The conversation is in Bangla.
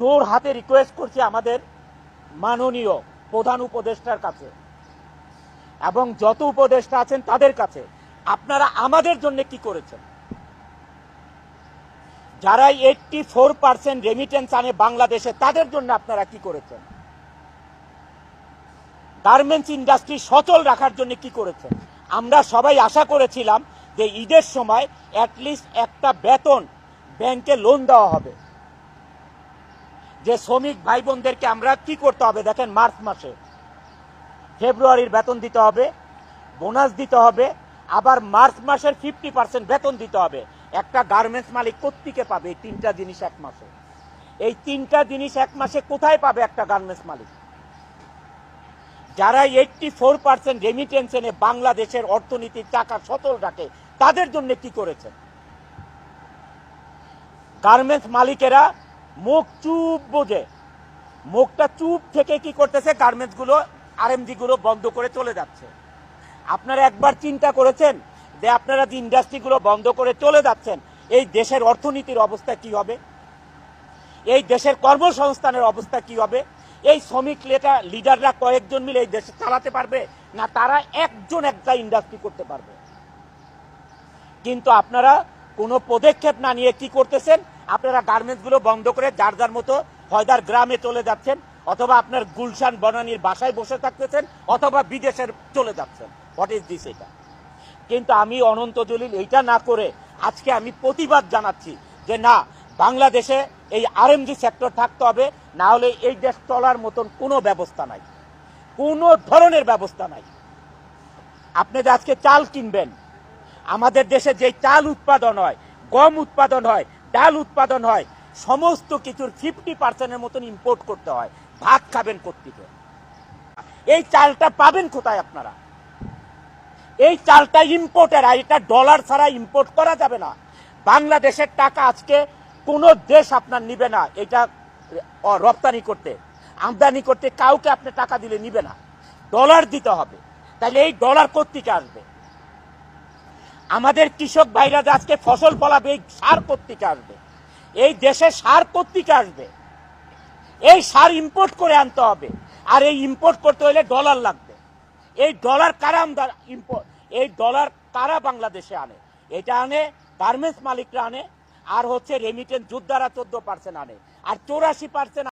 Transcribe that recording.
জোর হাতে রিকোয়েস্ট করছি আমাদের মাননীয় প্রধান উপদেষ্টার কাছে এবং যত উপদেষ্টা আছেন তাদের কাছে, আপনারা আমাদের জন্য কি করেছেন? যারা 84% রেমিটেন্স আনে বাংলাদেশে, তাদের জন্য আপনারা কি করেছেন? গার্মেন্টস ইন্ডাস্ট্রি সচল রাখার জন্য কি করেছেন? আমরা সবাই আশা করেছিলাম যে ঈদের সময় অ্যাটলিস্ট একটা বেতন ব্যাংকে লোন দেওয়া হবে, যে শ্রমিক ভাই বোনদেরকে আমরা কি করতে হবে দেখেন, মার্চ মাসে ফেব্রুয়ারির বেতন দিতে হবে, বোনাস দিতে হবে, আবার মার্চ মাসের 50% বেতন দিতে হবে। একটা গার্মেন্টস মালিক কোত্থেকে পাবে এই তিনটা জিনিস এক মাসে? এই তিনটা জিনিস এক মাসে কোথায় পাবে একটা গার্মেন্টস মালিক? যারা 84% রেমিটেন্স এনে বাংলাদেশের অর্থনীতির চাকা সচল রাখে, তাদের জন্য কি করেছেন? গার্মেন্টস মালিকেরা মুখ চুপ বোঝে, মুখটা চুপ থেকে কি করতেছে, গার্মেন্টস গুলো আরএমজি গুলো বন্ধ করে চলে যাচ্ছে। আপনারা একবার চিন্তা করেছেন যে আপনারা যে ইন্ডাস্ট্রিগুলো বন্ধ করে চলে যাচ্ছেন, এই দেশের অর্থনীতির অবস্থা কি হবে? এই দেশের কর্মসংস্থানের অবস্থা কি হবে? এই শ্রমিক লিডাররা কয়েকজন মিলে এই দেশে চালাতে পারবে না? তারা একজন একটা ইন্ডাস্ট্রি করতে পারবে? কিন্তু আপনারা কোনো পদক্ষেপ না নিয়ে কি করতেছেন? আপনারা গার্মেন্টস গুলো বন্ধ করে যার যার মতো হয়দার গ্রামে চলে যাচ্ছেন, অথবা আপনার গুলশান বনানীর বাসায় বসে থাকতেছেন, অথবা বিদেশের চলে যাচ্ছেন। What is this? এটা কিন্তু আমি অনন্ত জলিল এইটা না করে আজকে আমি প্রতিবাদ জানাচ্ছি যে না, বাংলাদেশে এই আরএমজি সেক্টর থাকতে হবে, না হলে এই দেশ চলার মতন কোনো ব্যবস্থা নাই, কোনো ধরনের ব্যবস্থা নাই। আপনি যে আজকে চাল কিনবেন, আমাদের দেশে যে চাল উৎপাদন হয়, গম উৎপাদন হয়, ডাল উৎপাদন হয়, সমস্ত কিছুর 50%-এর মতন ইম্পোর্ট করতে হয়। ভাত খাবেন কোত্থেকে? এই চালটা পাবেন কোথায় আপনারা? এই চালটা ইম্পোর্টের, আর এটা ডলার ছাড়া ইম্পোর্ট করা যাবে না। বাংলাদেশের টাকা আজকে কোন দেশ আপনার নিবে না এটা রপ্তানি করতে, আমদানি করতে। কাউকে আপনি টাকা দিলে নিবে না, ডলার দিতে হবে। তাহলে এই ডলার কোত্থেকে আসবে? আমাদের কৃষক ভাইরা আজকে ফসল ফলাবে, এই সার কোত্থেকে আসবে? এই দেশে সার কোত্থেকে আসবে? এই সার ইম্পোর্ট করে আনতে হবে, আর এই ইম্পোর্ট করতে হলে ডলার লাগবে। এই ডলার কারা এই ডলার কারা বাংলাদেশে আনে? এটা আনে গার্মেন্টস মালিকরা আনে, আর হচ্ছে রেমিটেন্স যোদ্ধারা 14% আনে, আর 84%